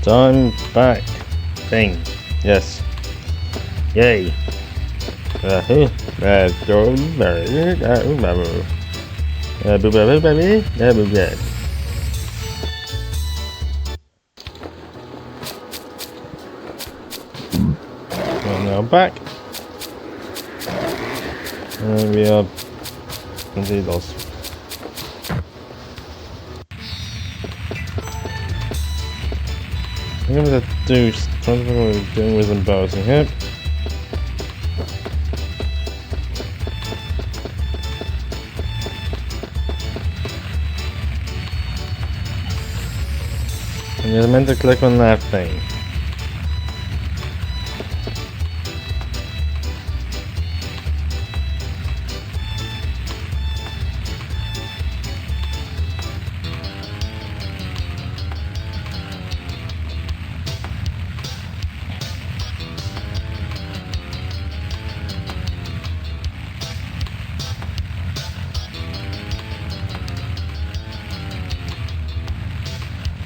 Time back. Thing. Yes. Yay. Now back. And we are indeed lost. I'm going to do trying to figure out what we're doing with embarrassing here. And you're meant to click on that thing.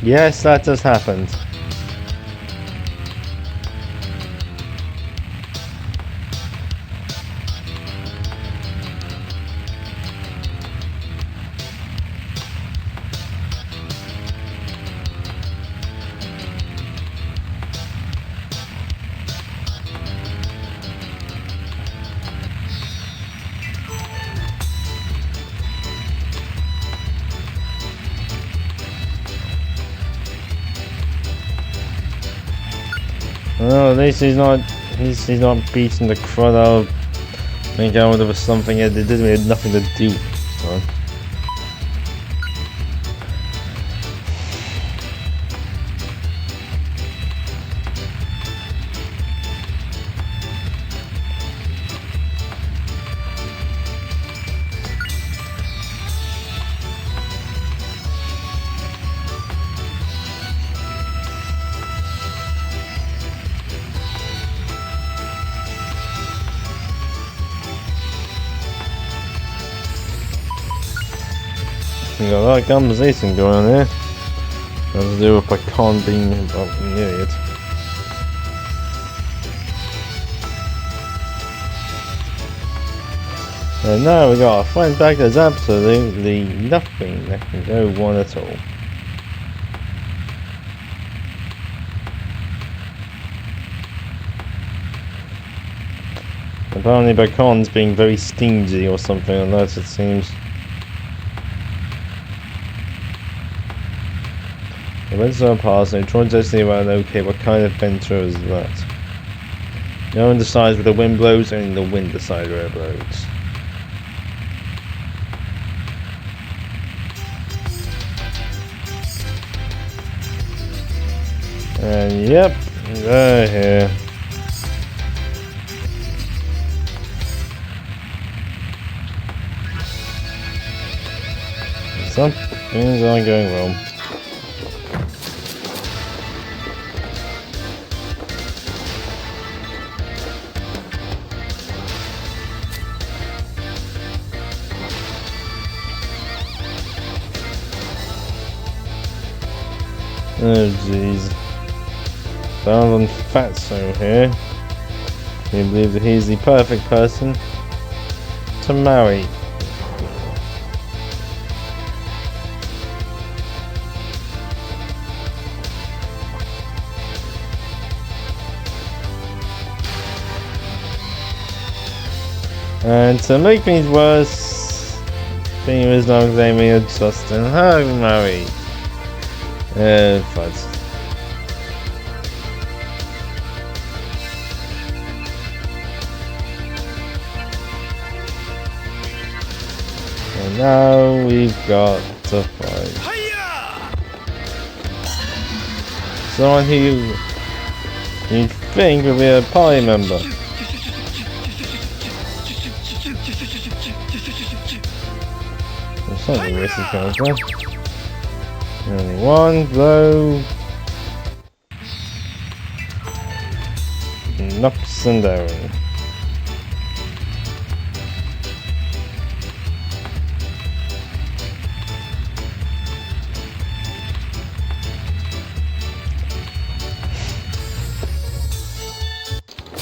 Yes, that just happened. Well, at least he's not beating the crud out of me going over something that didn't have nothing to do. So. We got a lot of conversation going on here. Nothing to do with Pecan being an idiot. And now we got a fight back. There's absolutely nothing that can go wrong at all. Apparently Pecan's being very stingy or something like that, it seems. The winds are passing, trying to see around. Okay, what kind of venture is that? No one decides where the wind blows, only the wind decides where it blows. And yep, they're here. Some things aren't going well. Oh jeez. Found on Fatso here. He believes that he's the perfect person to marry. And to make things worse, being as long as Amy and Justin are married. But and now we've got to fight someone who you'd think would be a party member. There's something risky character. Only one blow. Knocks and down.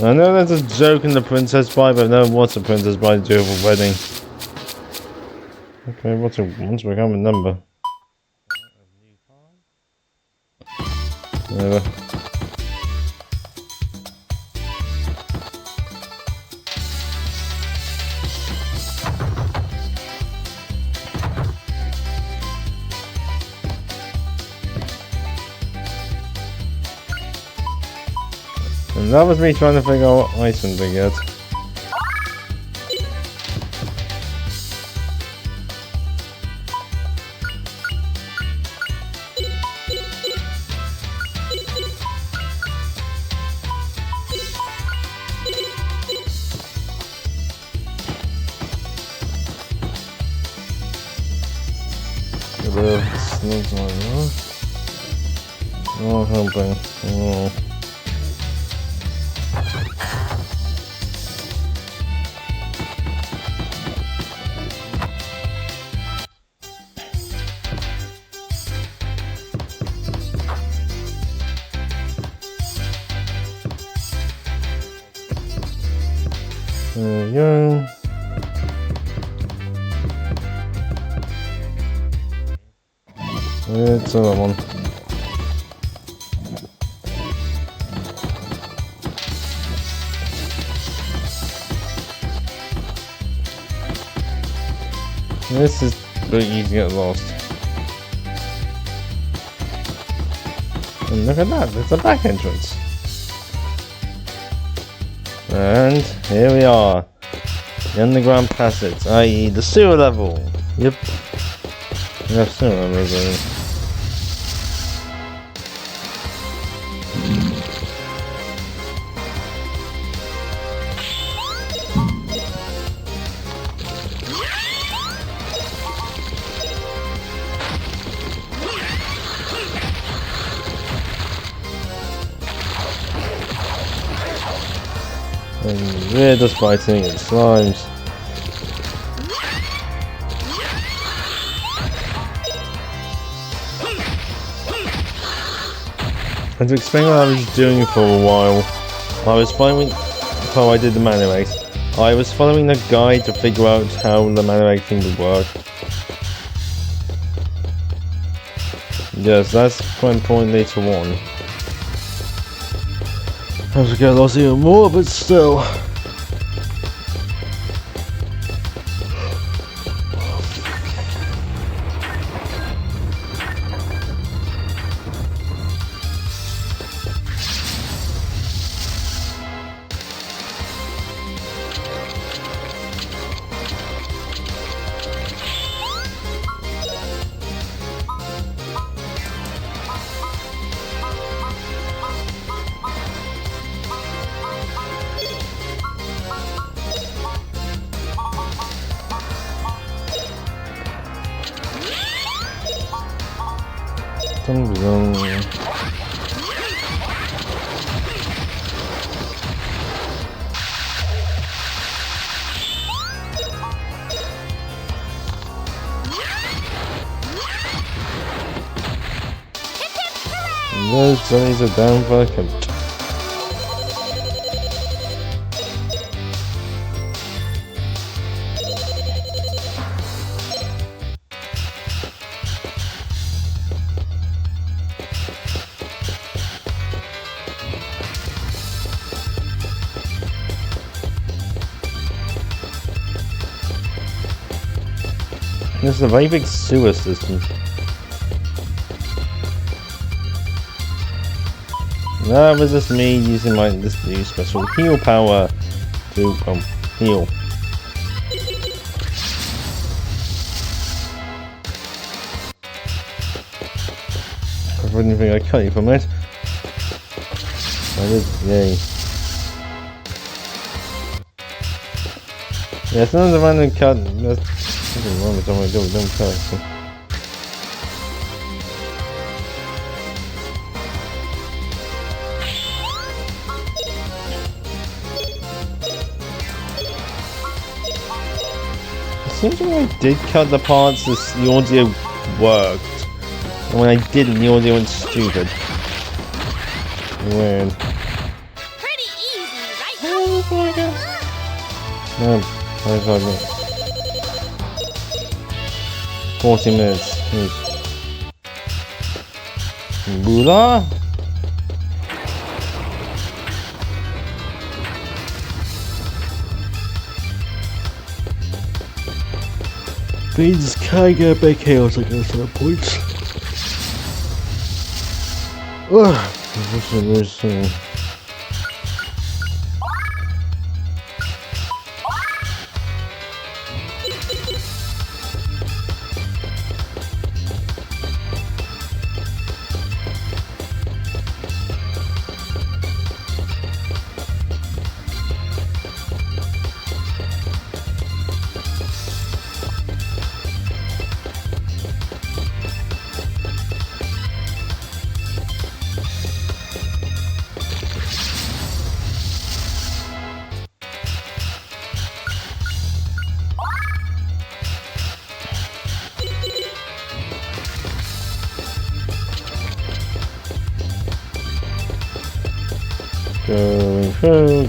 I know there's a joke in the Princess Bride, but no, what's a Princess Bride do with a wedding? Okay, what's become a number? Whatever. And that was me trying to figure out what Iceland to get. Oh, helping. Oh. There we go. It's another one. This is pretty easy to get lost. And look at that, there's a back entrance. And here we are. The underground passage, i.e. the sewer level. Yep. We have sewer levels. And we're just fighting against slimes. And to explain what I was doing for a while, I was following how I did the mana race. I was following the guide to figure out how the mana race thing would work. Yes, that's quite important later on. I have to get lost even more, but still. Those Johnnies are down for a coat. This is a very big sewer system. That was just me using this new special heal power to heal. I didn't think I cut you from it. I did, yay. Yeah, it's not a random cut. That's nothing wrong with what I do. Don't cut. So. It seems like I did cut the parts the audio worked, and when I didn't, the audio went stupid. Weird. Pretty easy, right? No, 25 minutes. 40 minutes. Bula? Things can get a bit chaotic at some points. Ugh.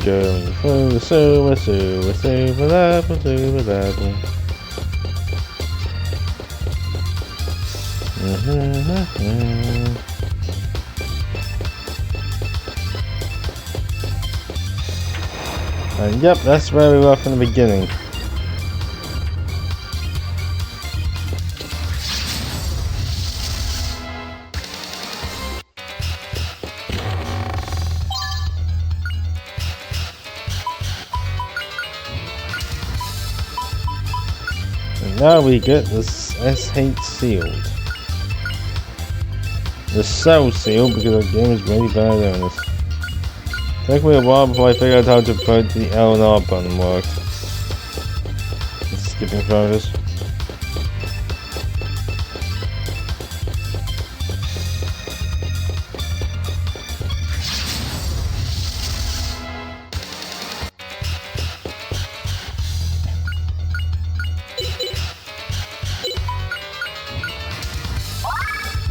Going through, super level. And yep, that's where we were from the beginning. And now we get this S8 sealed. The cell sealed because the game is really bad on this. Took me a while before I figured out how to put the L and R button worked. Skipping photos.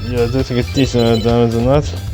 Yeah, I do think a decent amount of damage on that.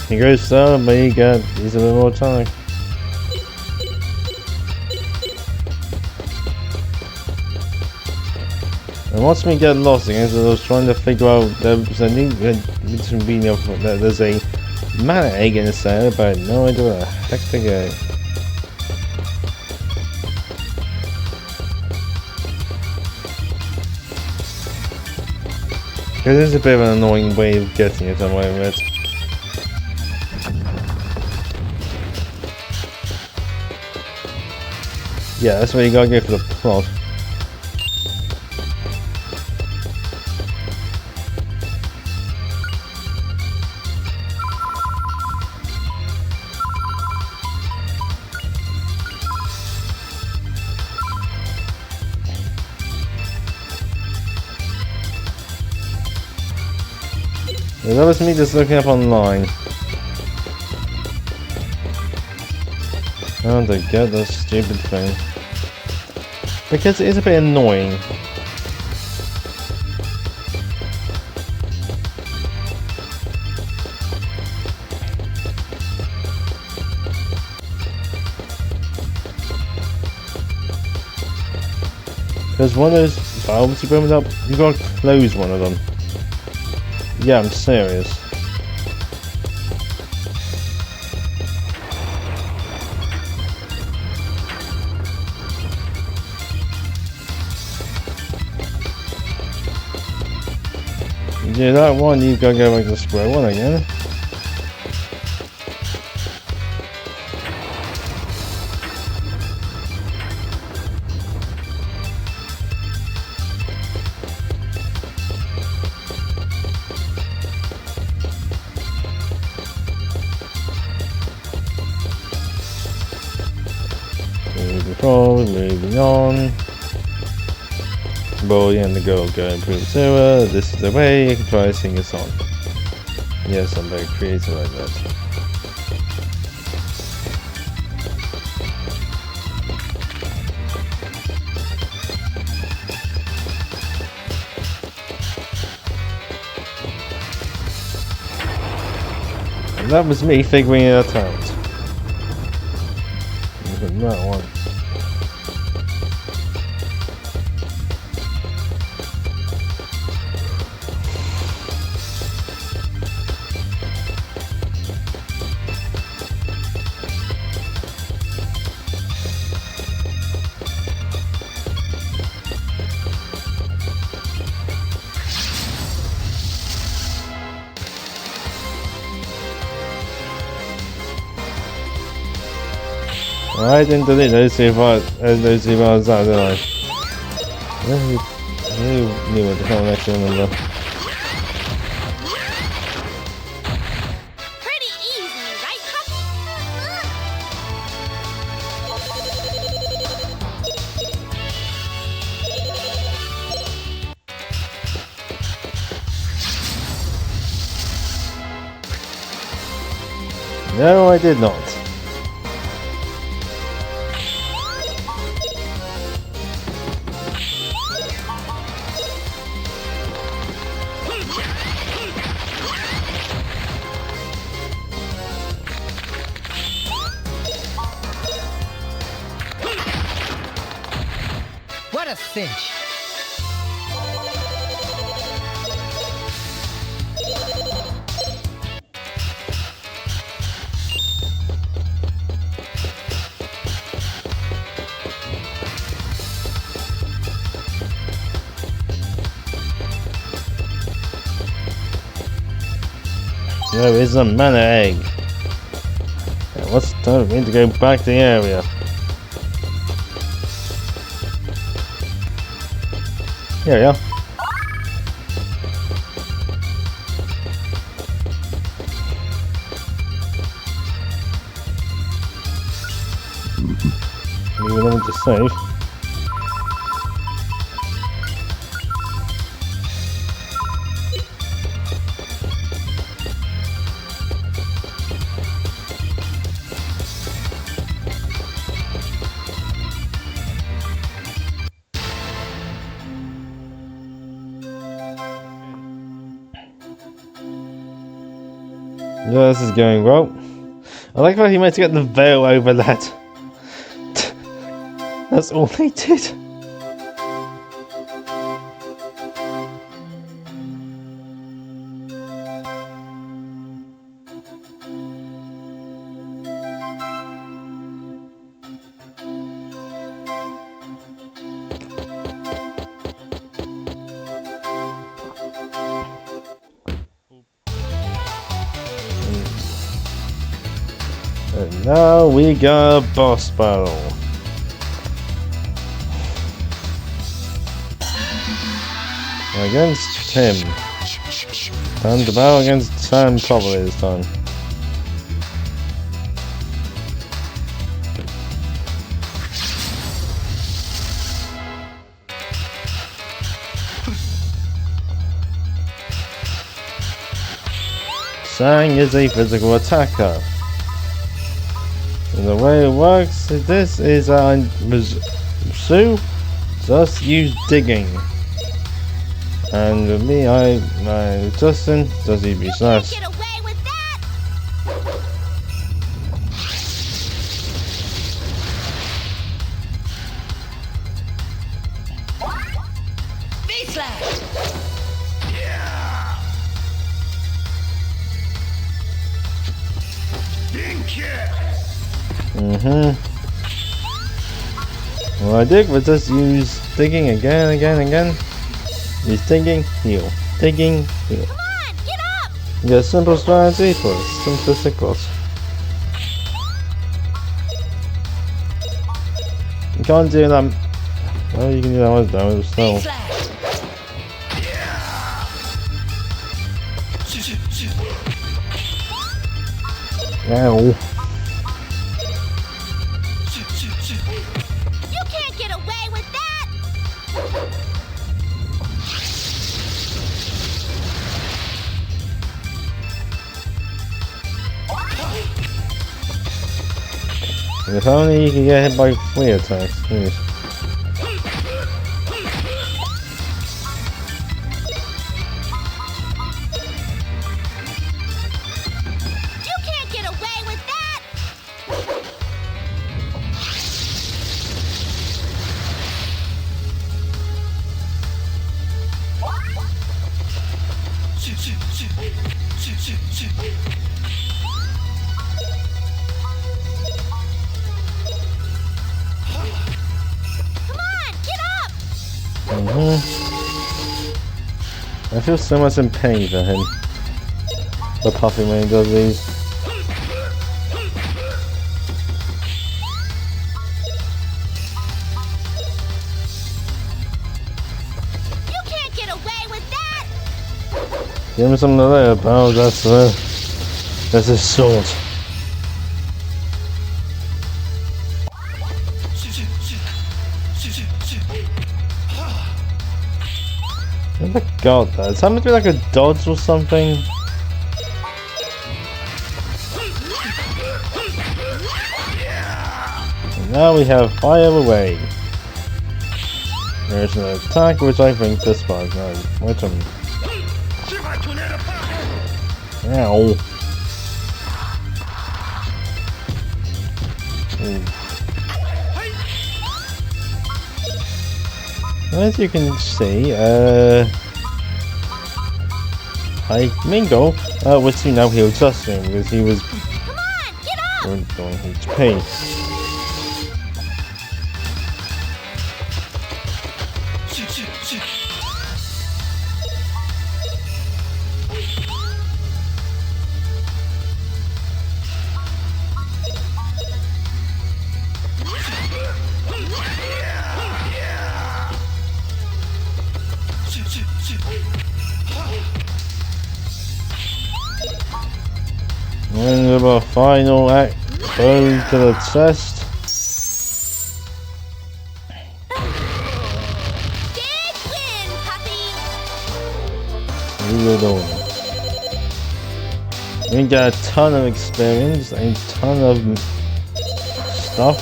He goes slow, but he's a bit more time. And once we get lost again, so I was trying to figure out there's a mana egg in the center, but no idea where the heck to go. Because there's a bit of an annoying way of getting it, I'm aware of it. Yeah, that's where you gotta go for the plot. That was me just looking up online. Oh, to get this stupid thing. Because it is a bit annoying. Because one of those valves you open up, you gotta close one of them. Yeah, I'm serious. do that one, you've got to go back to square one again. Moving forward, moving on. Boy and the girl go improve the sewer. This is the way you can try to sing a song. Yes, I'm very creative like that. And that was me figuring it out. Look at that one. I didn't delete those two bars out, did I? Who knew what the hell I actually remember? Pretty easy, right, No, I did not. What a cinch! There is a mana egg. Now what's the time for me to go back to the area? Here we are. Moving on to save. Yeah, this is going well. I like how he managed to get the veil over that. That's all they did. And now we got a boss battle. Against him. Time to battle against Sam probably this time. Sang is a physical attacker. And the way it works is this is Sue just use digging. And with me, Justin does EB slash. Get away with that! V-slash! What I did was just use digging again. Use digging, heal. digging. Come on, get up! Yeah, simple strategy for simplistic goals. You can't do that. Well, you can do that with damage still. Ow. You can't get away with that! If only you could get hit by 3 attacks, please. You can't get away with that! Come on, get up! I feel so much in pain for him. The puffy when he does these. You can't get away with that! Give him something there. Oh, that's his sword. I never got that. Is that meant to be like a dodge or something? And now we have fire away. There's an attack which I think this one. No, which one? Ow. As you can see, Mingo, which you now healed Justin because he was Come on, get up! going HP. And the final act, go to the chest. Big win, puppy! We were the winner. We got a ton of experience, a ton of stuff,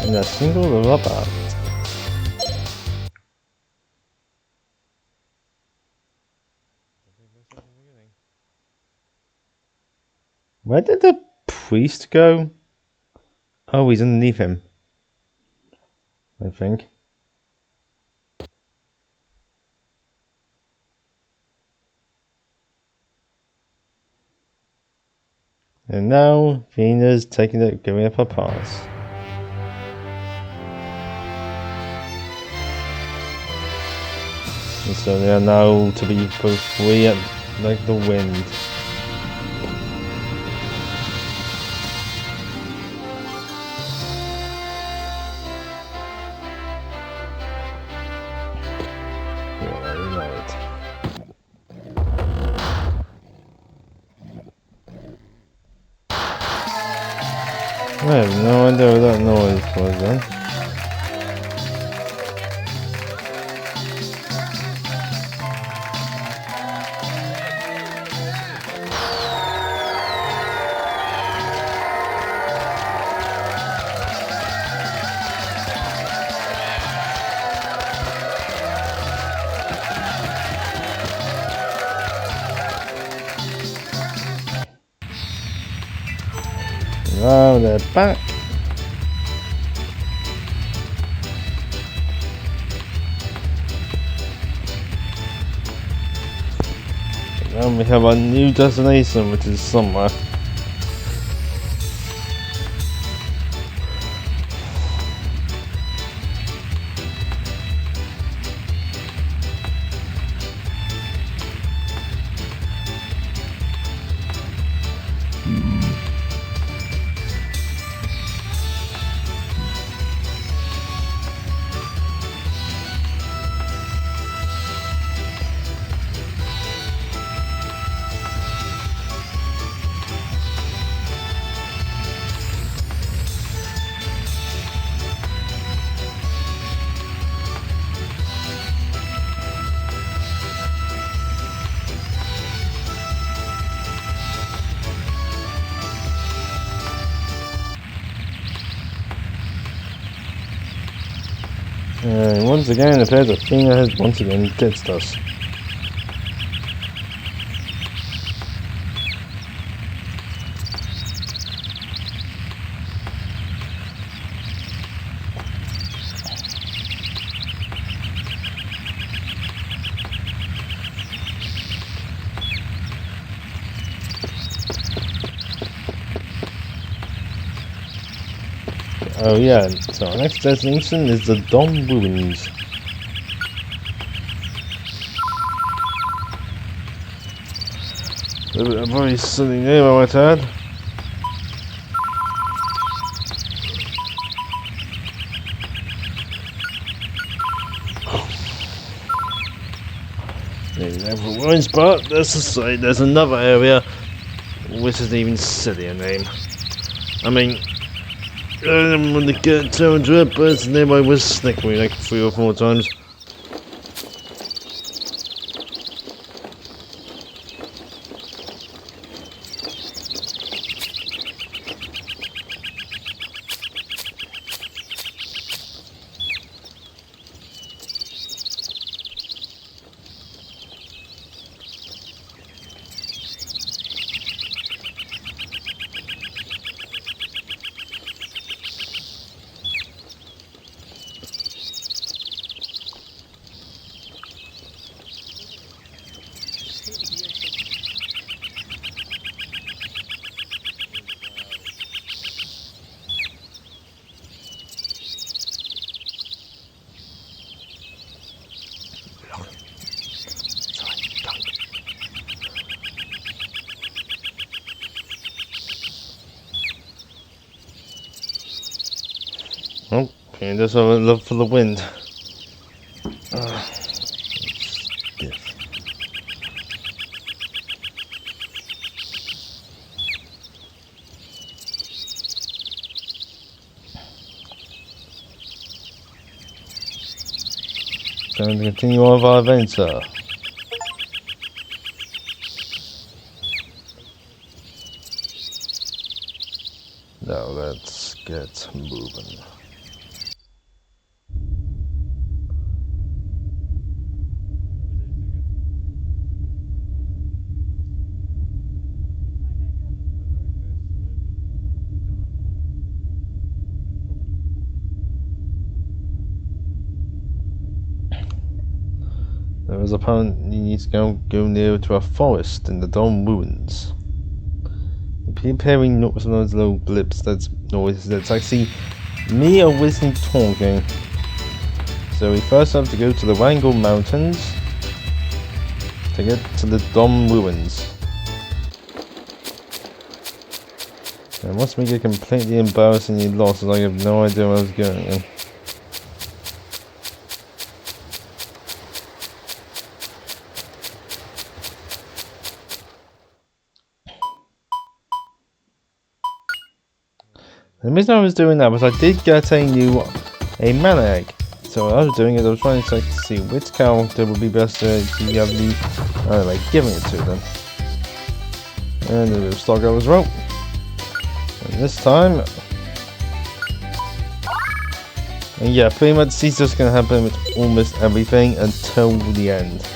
and a single level up. Where did the priest go? Oh, he's underneath him, I think. And now Vena's taking it, giving up her pass. And so they are now to be both free like the wind. I have no idea what that noise was then. Now they're back. Now we have a new destination, which is somewhere. And once again, it appears Athena has once again ditched us. Oh yeah, so our next destination is the Dom Ruins. A very silly name, I might add. There's every ruins, but there's another area which is an even sillier name. I mean, I don't want to get too into it, but its name I was snickering like 3 or 4 times. Oh, and just have a look for the wind. Stiff. Time to continue on with our adventure. Now let's get moving. There is apparently need to go near to a forest in the Dome Ruins. Keep hearing some of those little blips, that's noises, that's actually me or Wisdom talking. So we first have to go to the Wrangle Mountains to get to the Dome Ruins. And once we get completely embarrassingly lost, I have no idea where I was going. The reason I was doing that was I did get a mana egg. So what I was doing is I was trying to check to see which character would be best to have the anyway, giving it to them. And the stock I was wrong. And this time, and yeah, pretty much he's just gonna happen with almost everything until the end.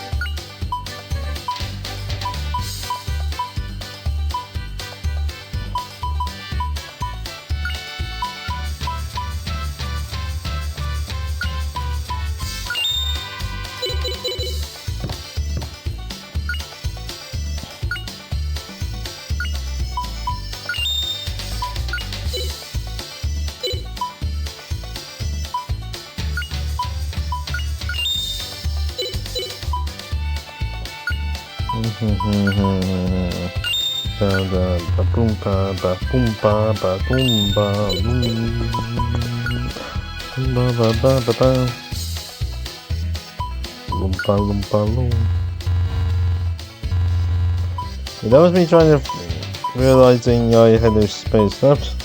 That was me trying to realizing I had those space left.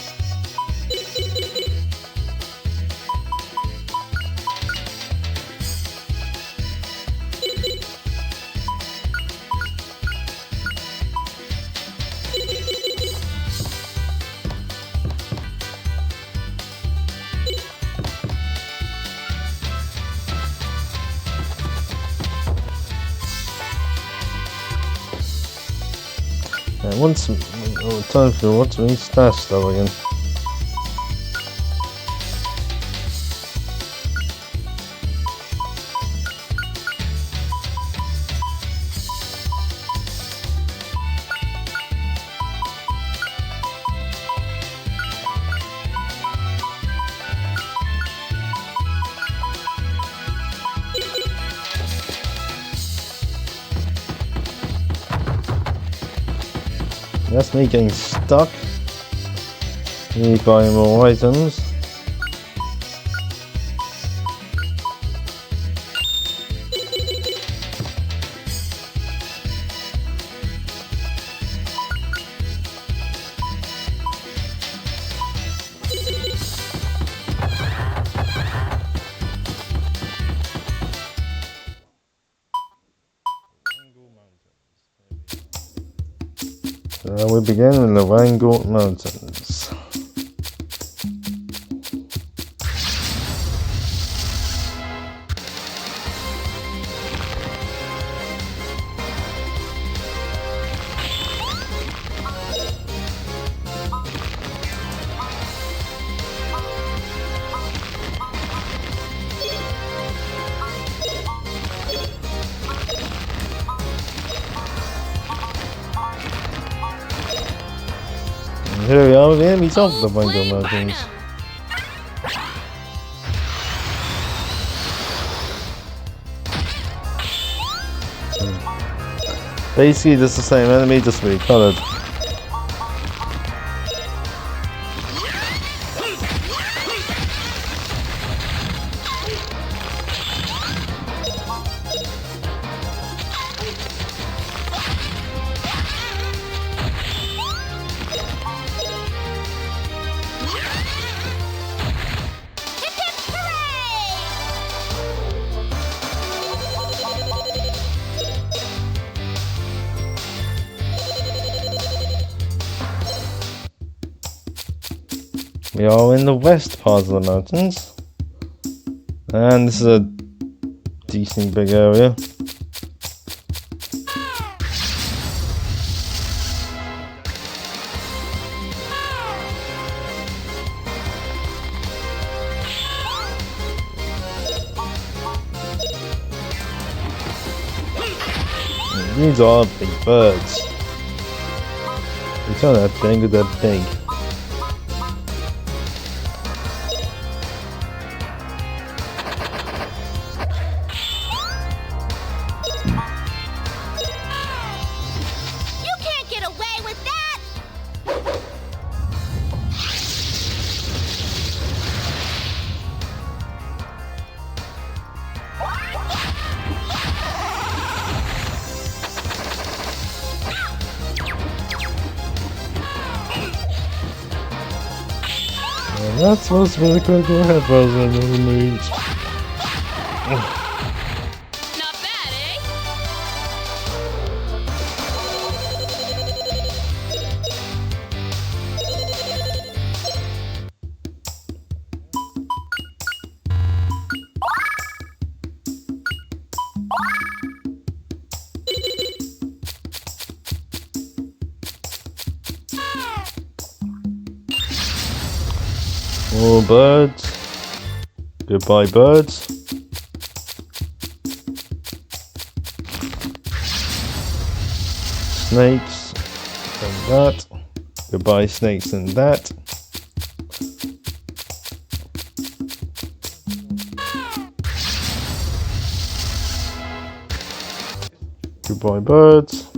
once time for what's me stash stuff again. That's me getting stuck. Me buying more items. We begin in the Wangort Mountains. Here we are, the enemies of the Wangort Mountains. Basically just the same enemy, just recolored. We are in the west part of the mountains, and this is a decent big area. And these are big birds. They turn out big, they're big. That's supposed to be the critical headphones on the moves. Not bad, eh? More birds. Goodbye, birds. Snakes and that. Goodbye, snakes and that. Goodbye, birds.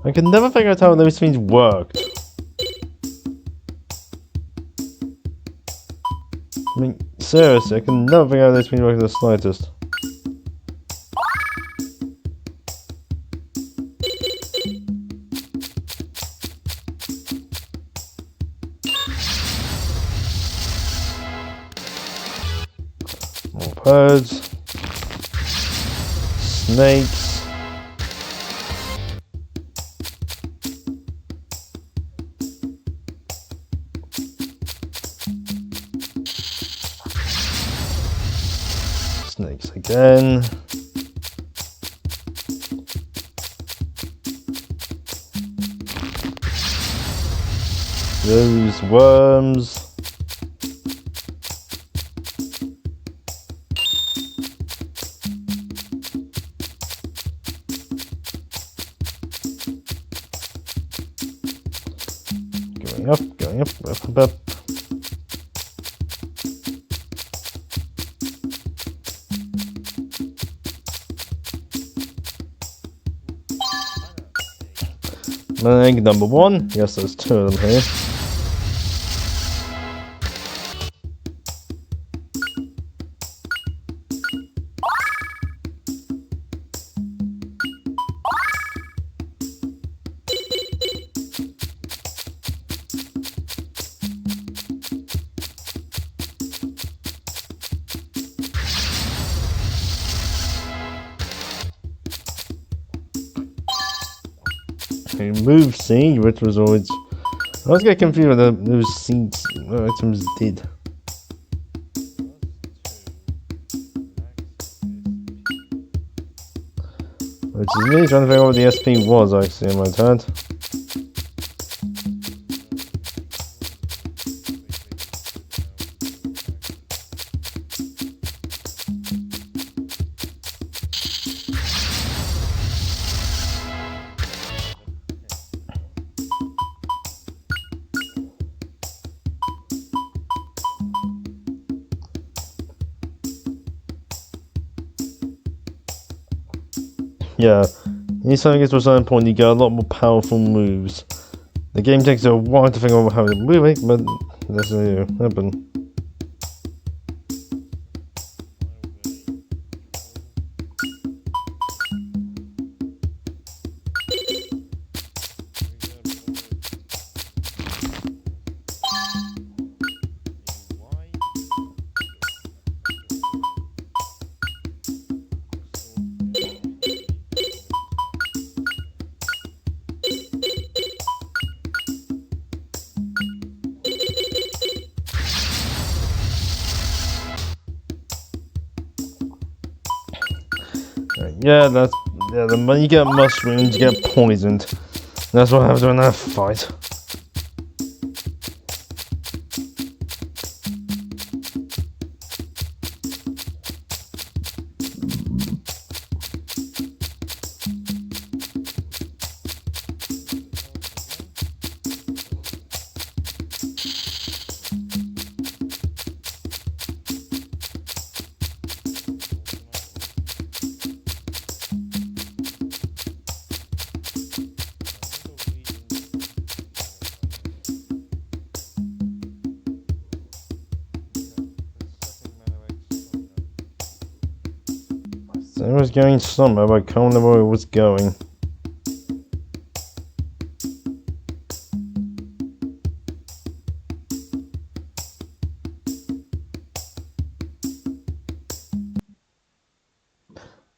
I can never figure out how those things worked. I mean, seriously, I can never figure out how those things work in the slightest. More birds. Snakes. Snakes again. those worms. Going up. Egg number 1. Yes, there's 2 of them here. Move seed, which was always... I was getting confused with those seeds items did. Which is me trying to figure out what the SP was actually in my head. Yeah, anytime you get to a certain point, you get a lot more powerful moves. The game takes a while to figure out how to move it, but that's what happen. Yeah, when you get mushrooms, you get poisoned. That's what happens in that fight. It was going somewhere, but I can't remember where it was going.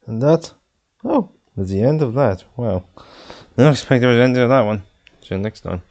And that? Oh, that's the end of that. Wow. I didn't expect there was the end of that one. See you next time.